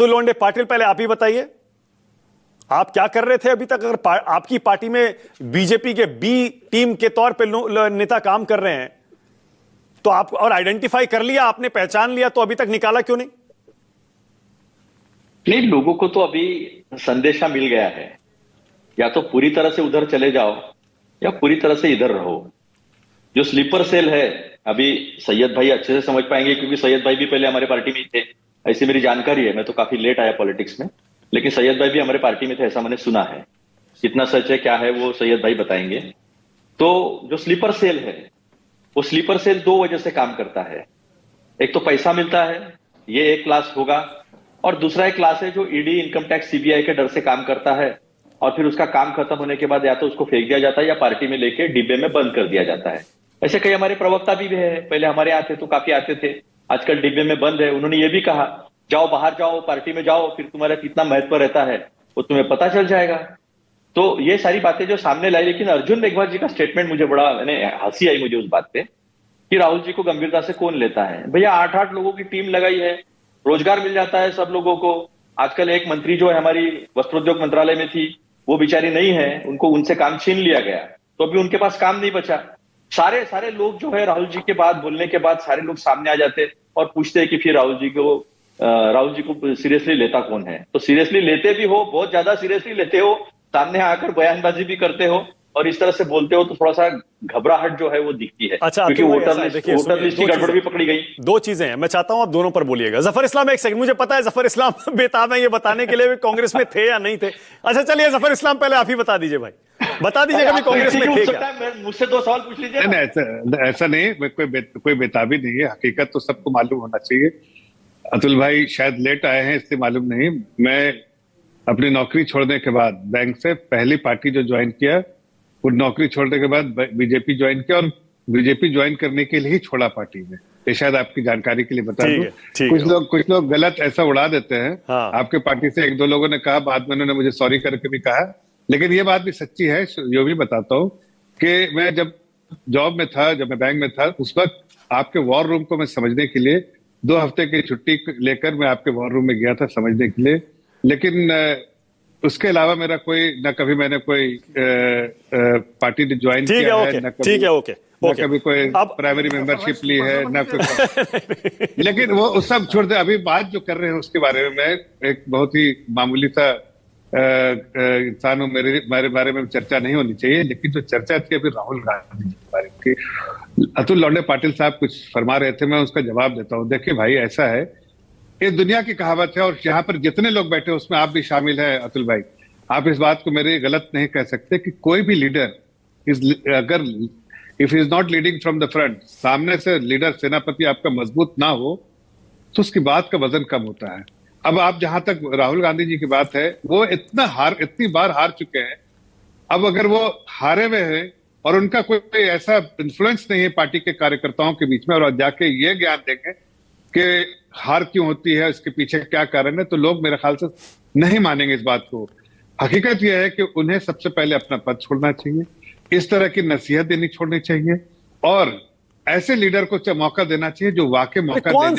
अतुल लोंडे पाटिल, पहले आप ही बताइए, आप क्या कर रहे थे अभी तक? अगर आपकी पार्टी में बीजेपी के बी टीम के तौर पे नेता काम कर रहे हैं तो आप, और आइडेंटिफाई कर लिया आपने, पहचान लिया, तो अभी तक निकाला क्यों नहीं? नहीं, लोगों को तो अभी संदेशा मिल गया है, या तो पूरी तरह से उधर चले जाओ या पूरी तरह से इधर रहो। जो स्लीपर सेल है, अभी सैयद भाई अच्छे से समझ पाएंगे क्योंकि सैयद भाई भी पहले हमारे पार्टी में ही थे, ऐसी मेरी जानकारी है। मैं तो काफी लेट आया पॉलिटिक्स में, लेकिन सैयद भाई भी हमारे पार्टी में थे, ऐसा मैंने सुना है। कितना सच है क्या है वो सैयद भाई बताएंगे। तो जो स्लीपर सेल है, वो स्लीपर सेल दो वजह से काम करता है। एक तो पैसा मिलता है, ये एक क्लास होगा, और दूसरा एक क्लास है जो ईडी, इनकम टैक्स, सीबीआई के डर से काम करता है, और फिर उसका काम खत्म होने के बाद या तो उसको फेंक दिया जाता है या पार्टी में लेके डिब्बे में बंद कर दिया जाता है। ऐसे कई हमारे प्रवक्ता भी है, पहले हमारे आते तो काफी आते थे, आजकल डिब्बे में बंद है। उन्होंने ये भी कहा, जाओ बाहर जाओ, पार्टी में जाओ, फिर तुम्हारा कितना महत्व रहता है वो तुम्हें पता चल जाएगा। तो ये सारी बातें जो सामने लाई, लेकिन अर्जुन मेघवाल जी का स्टेटमेंट मुझे बड़ा, मैंने हंसी आई मुझे उस बात पे कि राहुल जी को गंभीरता से कौन लेता है। भैया 8-8 लोगों की टीम लगाई है, रोजगार मिल जाता है सब लोगों को। आजकल एक मंत्री जो है हमारी वस्त्रोद्योग मंत्रालय में थी, वो बेचारी नहीं है, उनको उनसे काम छीन लिया गया, तो अभी उनके पास काम नहीं बचा। सारे लोग जो है राहुल जी के बाद, बोलने के बाद सारे लोग सामने आ जाते और पूछते हैं कि फिर राहुल जी को सीरियसली लेता कौन है। तो सीरियसली लेते भी हो, बहुत ज्यादा सीरियसली लेते हो, सामने आकर बयानबाजी भी करते हो और इस तरह से बोलते हो, तो थोड़ा सा घबराहट जो है वो दिखती है। अच्छा, क्योंकि वोटर लिस्ट की गड़बड़ भी पकड़ी गई। दो चीजें हैं, मैं चाहता हूं आप दोनों पर बोलिएगा। जफर इस्लाम, एक सेकंड, मुझे पता है जफर इस्लाम बेताब है ये बताने के लिए भी कांग्रेस में थे या नहीं थे। अच्छा चलिए जफर इस्लाम, पहले आप ही बता दीजिए भाई, बता दीजिए कभी कांग्रेस में थे क्या? मुझसे 2 सवाल पूछ लीजिए। नहीं, ऐसा नहीं, कोई बेताबी नहीं है, हकीकत तो सबको मालूम होना चाहिए। अतुल भाई शायद लेट आए हैं इसलिए मालूम नहीं। मैं अपनी नौकरी छोड़ने के बाद बैंक से पहली पार्टी जो ज्वाइन किया, वो नौकरी छोड़ने के बाद बीजेपी ज्वाइन किया, और बीजेपी ज्वाइन करने के लिए ही छोड़ा पार्टी में। ये शायद आपकी जानकारी के लिए बता दूं। कुछ लोग गलत ऐसा उड़ा देते हैं। हाँ। आपके पार्टी से 1-2 लोगों ने कहा, बाद में उन्होंने मुझे सॉरी करके भी कहा, लेकिन ये बात भी सच्ची है। यो भी बताता हूँ कि मैं जब जॉब में था, जब मैं बैंक में था, उस वक्त आपके वॉर रूम को मैं समझने के लिए 2 हफ्ते की छुट्टी लेकर मैं आपके वॉर रूम में गया था समझने के लिए। लेकिन उसके अलावा मेरा कोई, न कभी मैंने कोई पार्टी ज्वाइन किया है, न कभी कोई प्राइमरी मेंबरशिप ली है, न कोई लेकिन वो उस सब छोड़ दे। अभी बात जो कर रहे हैं उसके बारे में, मैं एक बहुत ही मामूली सा इंसान हूं, मेरे बारे में चर्चा नहीं होनी चाहिए, लेकिन जो चर्चा थी अभी राहुल गांधी जी के बारे में, अतुल लोंडे पाटिल साहब कुछ फरमा रहे थे, मैं उसका जवाब देता हूँ। देखिए भाई, ऐसा है, ये दुनिया की कहावत है, और यहाँ पर जितने लोग बैठे उसमें आप भी शामिल हैं अतुल भाई, आप इस बात को मेरे गलत नहीं कह सकते कि कोई भी लीडर अगर if is not leading from the front, सामने से लीडर, सेनापति आपका मजबूत ना हो तो उसकी बात का वजन कम होता है। अब आप जहां तक राहुल गांधी जी की बात है, वो इतनी बार हार चुके हैं। अब अगर वो हारे हुए हैं और उनका कोई ऐसा इन्फ्लुएंस नहीं है पार्टी के कार्यकर्ताओं के बीच में, और जाके ये ज्ञान देंगे कि हार क्यों होती है, इसके पीछे क्या कारण है, तो लोग मेरे ख्याल से नहीं मानेंगे इस बात को। हकीकत यह है कि उन्हें सबसे पहले अपना पद छोड़ना चाहिए, इस तरह की नसीहत देनी छोड़नी चाहिए, और ऐसे लीडर को मौका देना चाहिए जो वाकई मौका कौन सा